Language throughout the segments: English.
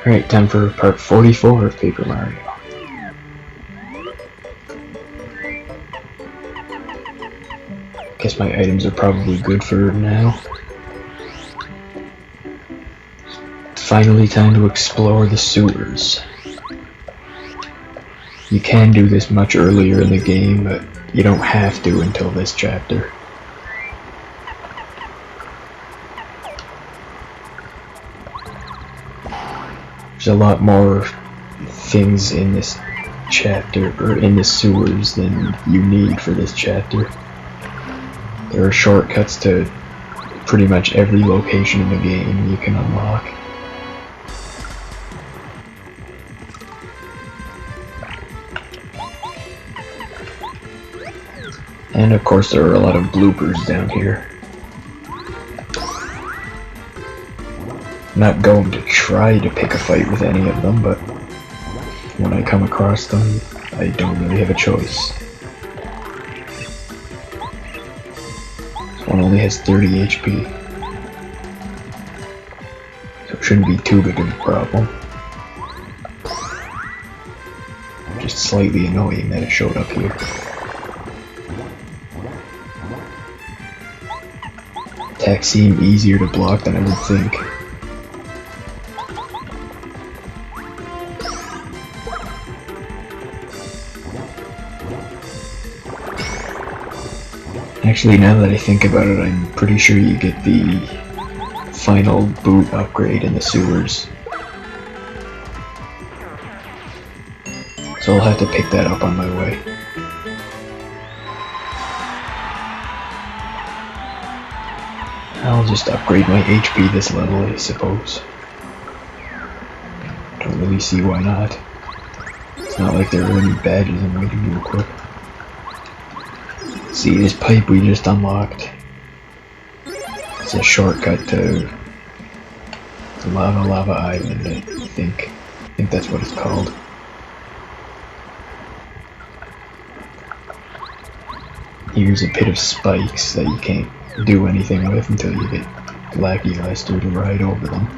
Alright, time for part 44 of Paper Mario. Guess my items are probably good for now. Finally time to explore the sewers. You can do this much earlier in the game, but you don't have to until this chapter. There's a lot more things in this chapter, or in the sewers, than you need for this chapter. There are shortcuts to pretty much every location in the game you can unlock. And of course there are a lot of bloopers down here. I'm not going to try to pick a fight with any of them, but when I come across them, I don't really have a choice. This one only has 30 HP, so it shouldn't be too big of a problem. Just slightly annoying that it showed up here. Attacks seem easier to block than I would think. Actually, now that I think about it, I'm pretty sure you get the final boot upgrade in the sewers. So I'll have to pick that up on my way. I'll just upgrade my HP this level, I suppose. Don't really see why not. It's not like there are any badges I'm waiting to equip. See, this pipe we just unlocked. It's a shortcut to Lava Island, I think. I think that's what it's called. Here's a pit of spikes that you can't do anything with until you get Lackey Lester to ride over them.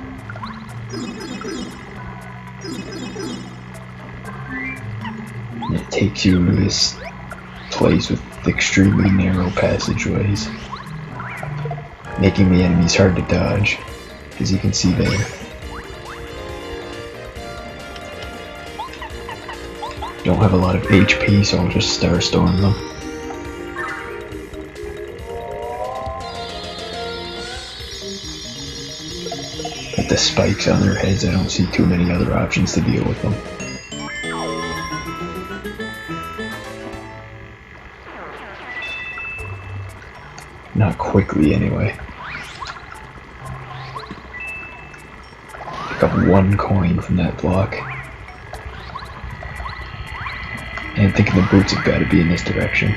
And it takes you to this place with extremely narrow passageways, making the enemies hard to dodge, as you can see there. Don't have a lot of HP, so I'll just Starstorm them. With the spikes on their heads, I don't see too many other options to deal with them. Not quickly, anyway. Pick up 1 coin from that block. And I'm thinking the boots have got to be in this direction.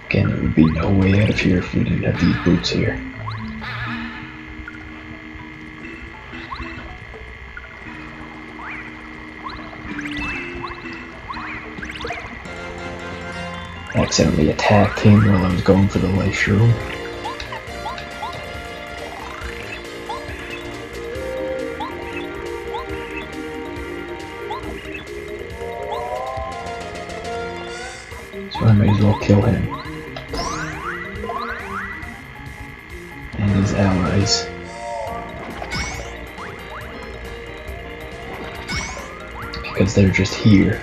Again, there would be no way out of here if we didn't have these boots here. Accidentally attacked him while I was going for the life shroom. So I might as well kill him. And his allies. Because they're just here.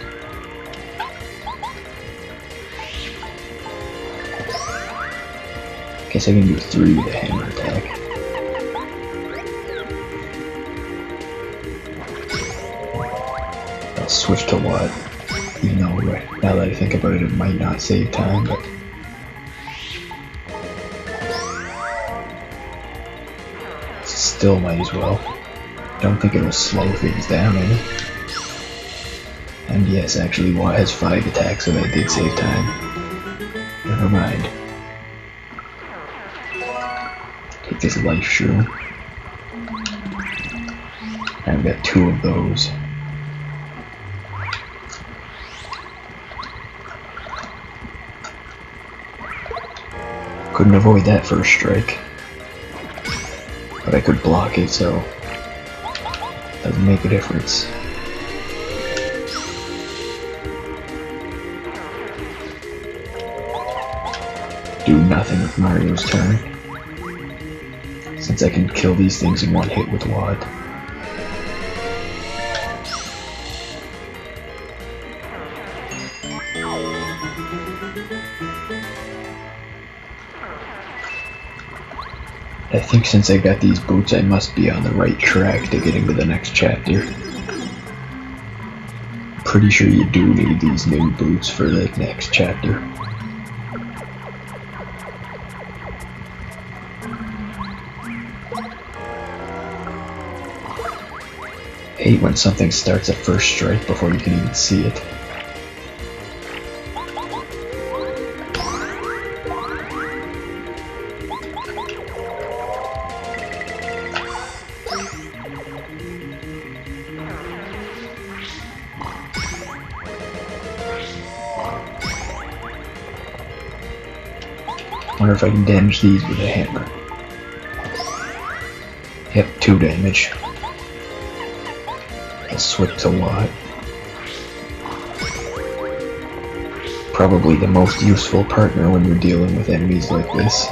Guess I can do 3 with a hammer attack. I'll switch to what? You know, now that I think about it, it might not save time, but still might as well. Don't think it'll slow things down any. And yes, actually Watt has 5 attacks, so that did save time. Never mind. Take this life shroom. I've got 2 of those. Couldn't avoid that first strike. But I could block it, so doesn't make a difference. Do nothing with Mario's turn, since I can kill these things in one hit with Wad. I think since I got these boots, I must be on the right track to getting to the next chapter. Pretty sure you do need these new boots for the next chapter. I hate when something starts at first strike before you can even see it. Wonder if I can damage these with a hammer. Yep, 2 damage. I'll switch to Watt. Probably the most useful partner when you're dealing with enemies like this.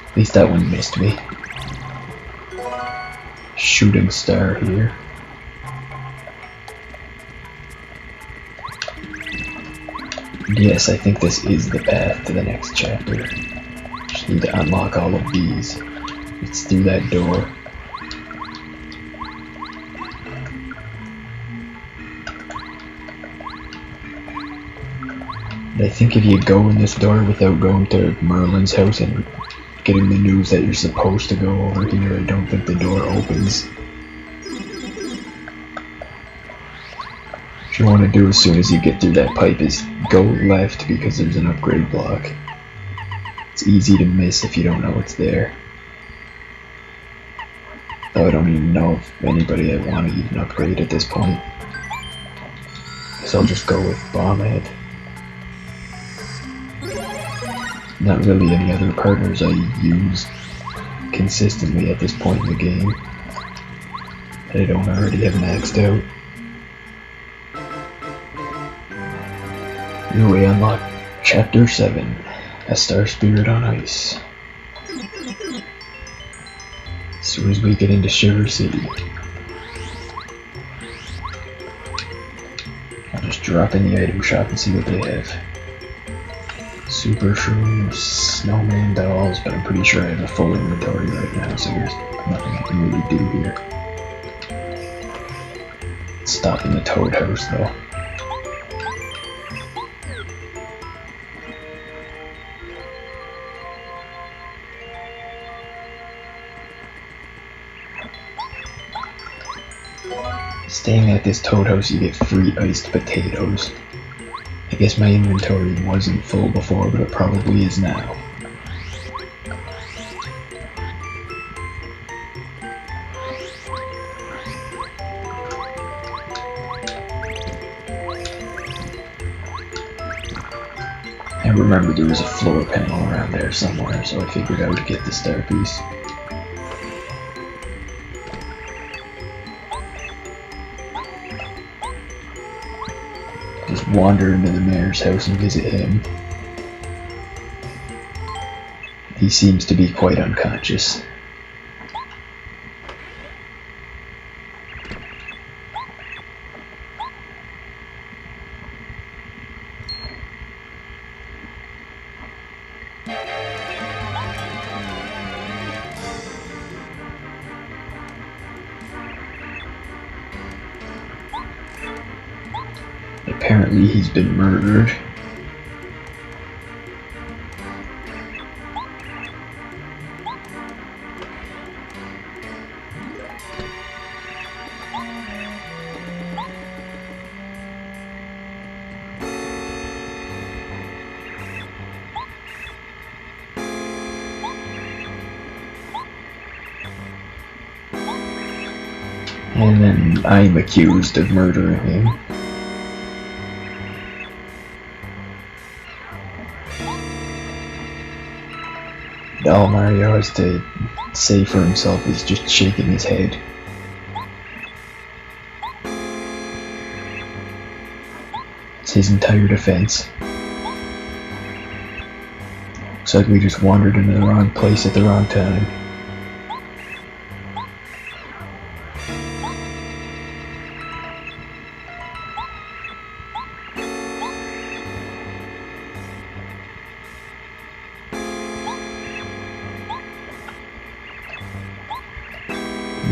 At least that one missed me. Shooting star here. Yes, I think this is the path to the next chapter. Just need to unlock all of these. It's through that door. And I think if you go in this door without going to Merlin's house and getting the news that you're supposed to go over here, I don't think the door opens. What you want to do as soon as you get through that pipe is go left, because there's an upgrade block. It's easy to miss if you don't know it's there. Though I don't even know if anybody I want to even upgrade at this point. So I'll just go with Bombhead. Not really any other partners I use consistently at this point in the game that I don't already have maxed out. Here we unlock Chapter 7, A Star Spirit on Ice. As soon as we get into Sugar City. I'll just drop in the item shop and see what they have. Super shrooms, snowman dolls, but I'm pretty sure I have a full inventory right now, so there's nothing I can really do here. Stop in the Toad House though. Staying at this Toad House, you get free iced potatoes. I guess my inventory wasn't full before, but it probably is now. I remember there was a floor panel around there somewhere, so I figured I would get the star piece. Just wander into the mayor's house and visit him. He seems to be quite unconscious. Apparently he's been murdered. And then I'm accused of murdering him. All Mario has to say for himself is just shaking his head. It's his entire defense. Looks like we just wandered into the wrong place at the wrong time.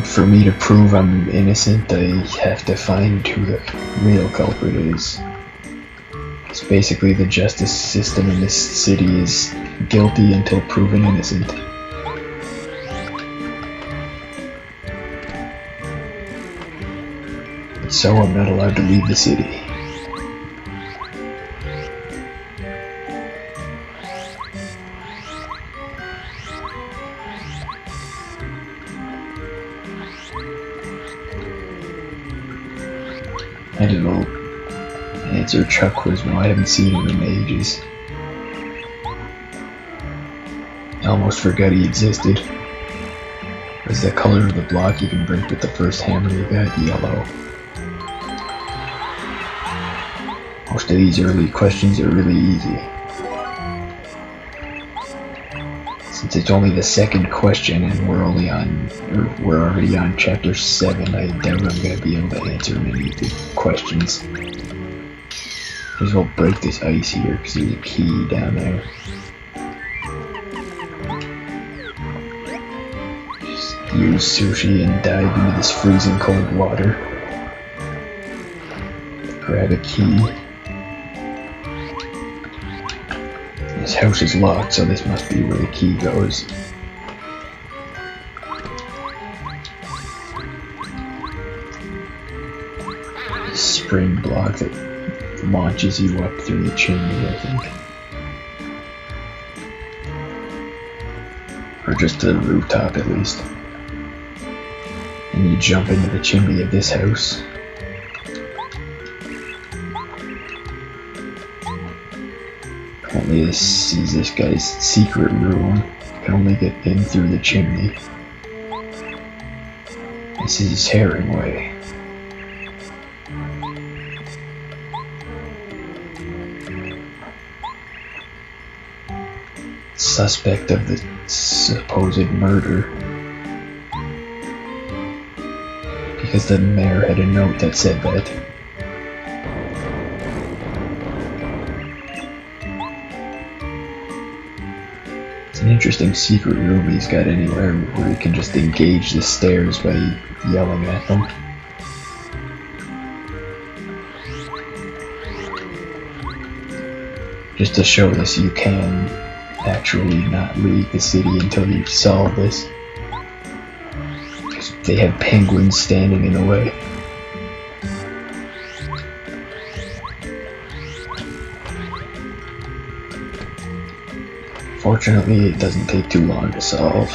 For me to prove I'm innocent, I have to find who the real culprit is. It's basically the justice system in this city is guilty until proven innocent. So I'm not allowed to leave the city. I don't know. Answer Chuck was I haven't seen him in ages. I almost forgot he existed. Was the color of the block you can break with the first hammer you got yellow? Most of these early questions are really easy. Since it's only the second question and we're already on chapter 7, I doubt I'm gonna be able to answer many of the questions. Might as well break this ice here because there's a key down there. Just use sushi and dive into this freezing cold water. Grab a key. This house is locked, so this must be where the key goes. Spring block that launches you up through the chimney, I think. Or just to the rooftop at least. And you jump into the chimney of this house. Apparently this is this guy's secret room. You can only get in through the chimney. This is Herringway. Suspect of the supposed murder. Because the mayor had a note that said that. It's an interesting secret room he's got anywhere where he can just engage the stairs by yelling at them. Just to show us you can actually not leave the city until you solve this. Because they have penguins standing in the way. Fortunately, it doesn't take too long to solve.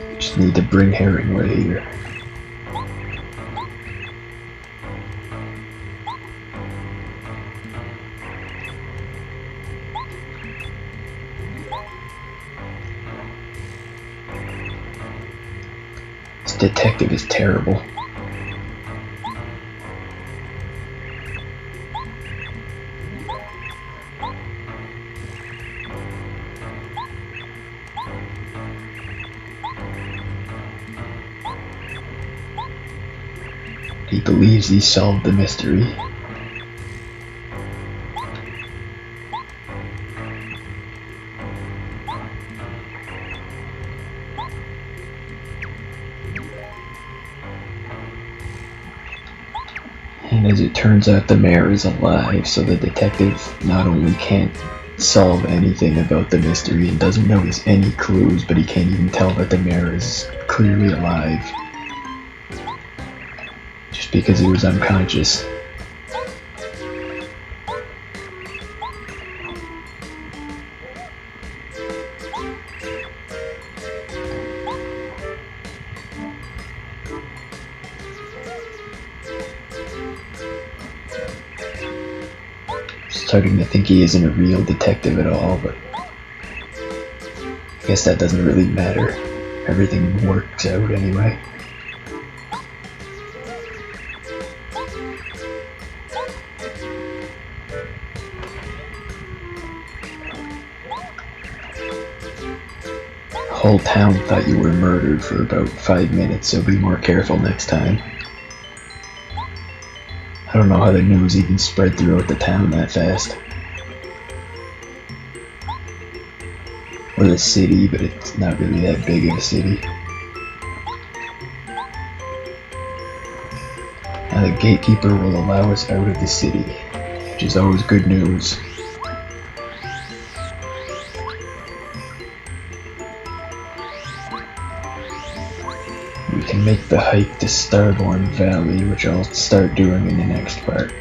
You just need to bring Herringway here. This detective is terrible. He believes he solved the mystery. And as it turns out, the mayor is alive, so the detective not only can't solve anything about the mystery and doesn't notice any clues, but he can't even tell that the mayor is clearly alive. Just because he was unconscious. starting to think he isn't a real detective at all, but I guess that doesn't really matter. Everything works out anyway. The whole town thought you were murdered for about 5 minutes, so be more careful next time. I don't know how the news even spread throughout the town that fast. Or the city, but it's not really that big of a city. Now the gatekeeper will allow us out of the city, which is always good news. We can make the hike to Starborn Valley, which I'll start doing in the next part.